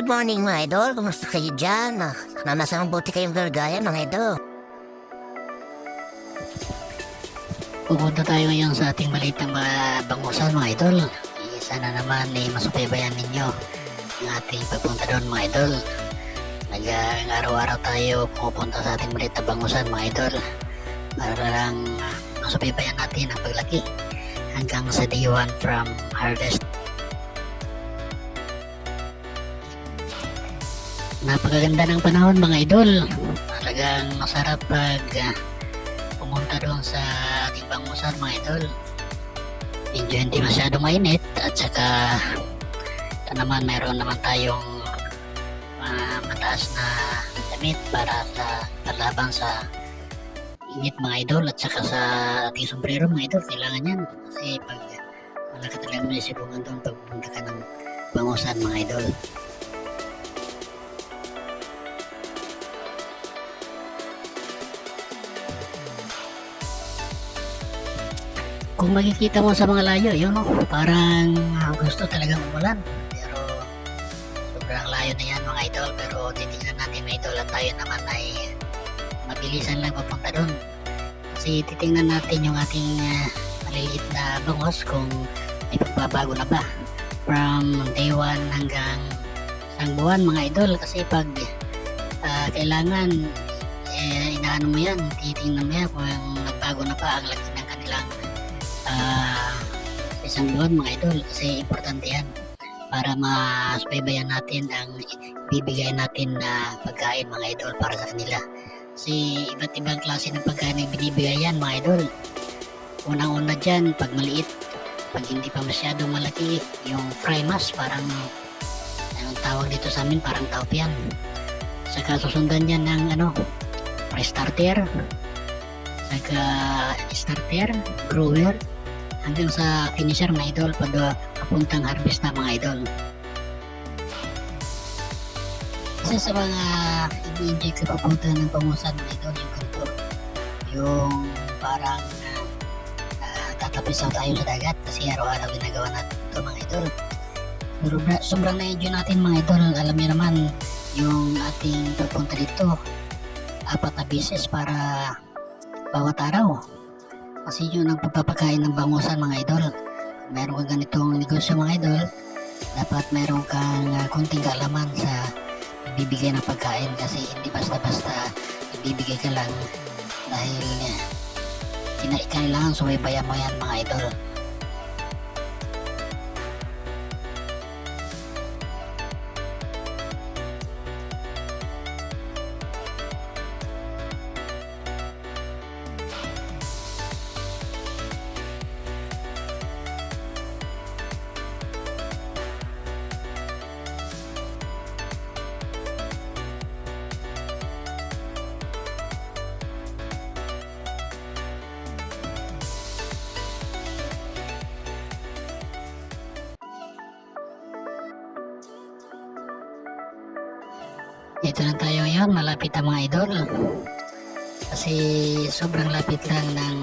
Good morning mga idol, kumusta kayo dyan? Nasa mabuti kayong kalagayan mga idol. Pupunta tayo ngayon sa ating maliit na bangusan mga idol. Sana naman masubaybayan ninyo ang ating pagpunta doon mga idol. Araw-araw tayo pupunta sa ating maliit na bangusan mga idol para lang masubaybayan natin ang paglaki hanggang sa day 1 from harvest. Napakaganda ng panahon mga idol. Talagang masarap pag pumunta doon sa ating bangusan mga idol. Medyo hindi masyadong mainit at saka naman mayroon naman tayong mataas na damit para sa panlaban sa init mga idol at saka sa ating sombrero mga idol. Kailangan yan kasi pag wala ka talagang maisibungan doon pag pupunta ka ng bangusan mga idol. Kung makikita mo sa mga layo, yun parang gusto talagang umulan. Pero sobrang layo na yan mga idol. Pero titignan natin mga idol at tayo naman ay mabilisan lang papunta doon. Kasi titignan natin yung ating maliliit na bangos kung may pagbabago na ba. From day 1 hanggang isang buwan mga idol. Kasi pag kailangan inaano mo yan, titignan mo yan kung nagbago na ba ang laki ng kanilang isang buwan mga idol, kasi importante yan para masubaybayan natin ang bibigay natin na pagkain mga idol para sa kanila. Kasi iba't ibang klase ng pagkain ang binibigay yan mga idol. Unang-una dyan, pag maliit, pag hindi pa masyadong malaki, yung fry mass, parang anong tawag dito sa amin, parang taup yan. Saka susundan yan ng fry starter, saka starter, grower, hanggang sa finisher mga idol papuntang harvest na mga idol. Isa sa mga i-enjoy ko papunta ng bangusan mga idol yung ganito, yung parang tatapisaw tayo sa dagat kasi araw-araw ginagawa natin ito mga idol. Pero sobrang na-enjoy natin mga idol. Alam niyo naman yung ating pagpunta dito 4 na beses para bawat araw. Kasi yun ang pagpapakain ng bangusan mga idol. Meron kang ganitong negosyo mga idol, dapat meron kang kunting kaalaman sa bibigay ng pagkain, kasi hindi basta-basta ibibigay ka lang dahil kailangan sumaybayan mo yan mga idol. Ito lang tayo ngayon, malapit na mga idol. Kasi sobrang lapit lang ng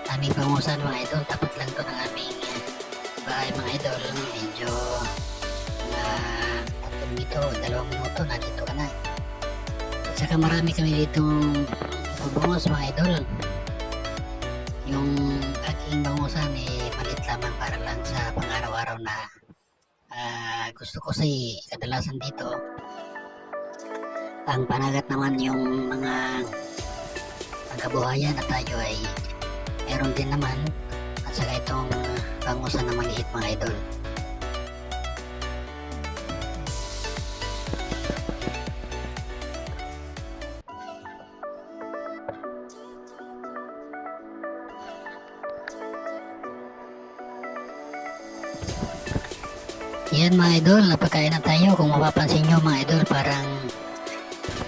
aming bangusan mga idol. Tapat lang to ng aming bahay mga idol. Medyo 3 minuto, 2 minuto, nandito ka na. At saka marami kami dito bubungos mga idol. Yung aking bangusan maliit lamang para lang sa pang-araw-araw na gusto ko kasi kadalasan dito. Ang panagat naman yung mga pangkabuhayan at tayo ay meron din naman, at saka itong bangusan na maliit mga idol. Yan mga idol, napakain na tayo. Kung mapapansin nyo mga idol, parang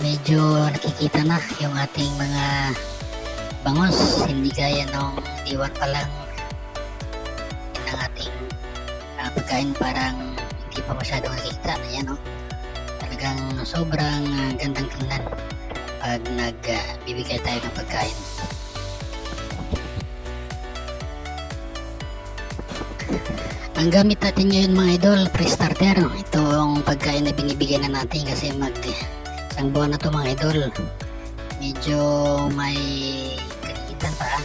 medyo nakikita na yung ating mga bangos, hindi gaya nung diwan pa lang ng ating pagkain, parang hindi pa masyadong nakikita. Ayan talagang sobrang gandang tingnan pag nagbibigay tayo ng pagkain. Ang gamit natin ngayon mga idol, pre-starter. Ito ang pagkain na binibigay na natin kasi isang buwan na to mga idol. Medyo may kaliitan pa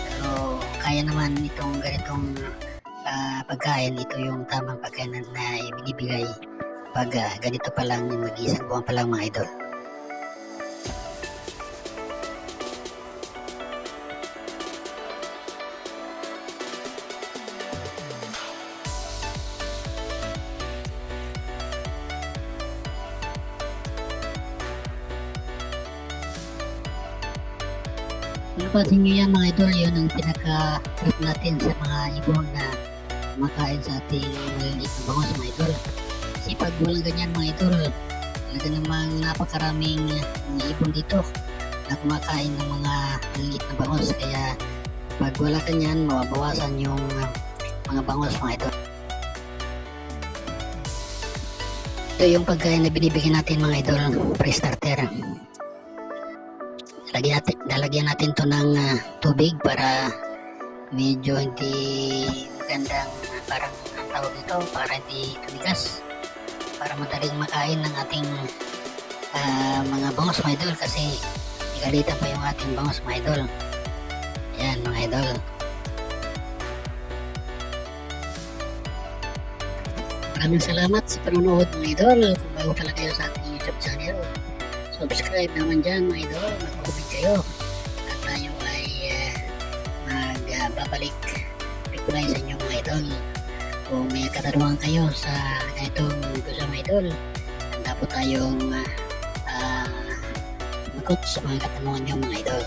pero kaya naman itong ganitong pagkain. Ito yung tamang pagkain na binibigay pag ganito pa lang, mag-isang buwan pa lang mga idol. Napansin nyo yan mga idol, yun ang pinaka-trip natin sa mga ibon na kumakain sa ating maliliit na bangos mga idol. Kasi pag walang ganyan mga idol, talaga namang napakaraming mga ibon dito na kumakain ng mga maliliit na bangos. Kaya pag wala ganyan, mababawasan yung mga bangos mga idol. Ito yung pagkain na binibigyan natin mga idol, pre-starter. Lalagyan natin to ng tubig para medyo hindi magandang parang ang tawag nito, para hindi tumigas, para madaling makain ng ating mga bangos mga idol kasi igalitan pa yung ating bangos mga idol. Ayan mga idol. Maraming salamat sa panonood mga idol. Kung bago pala kayo sa ating YouTube channel, subscribe naman dyan mga idol, mag-comment kayo at tayo ay magbabalik reply sa inyo mga idol. Kung may katanungan kayo sa ganitong gusto mga idol, handa po tayong magot sa mga katanungan nyo mga idol.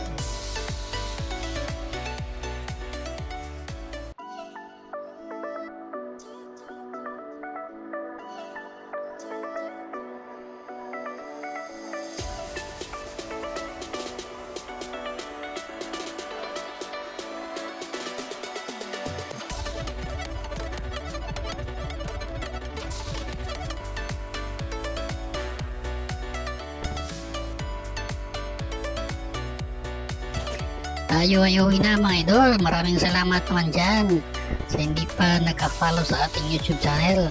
Tayo ay uwi na mga idol. Maraming salamat naman dyan sa hindi pa naka-follow sa ating YouTube channel.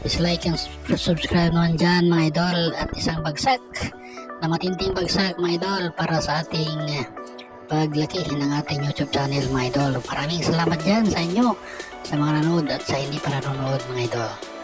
Please like and subscribe naman dyan mga idol, at isang bagsak na matinding bagsak mga idol para sa ating paglaki ng ating YouTube channel mga idol. Maraming salamat dyan sa inyo, sa mga nanood at sa hindi pa nanonood mga idol.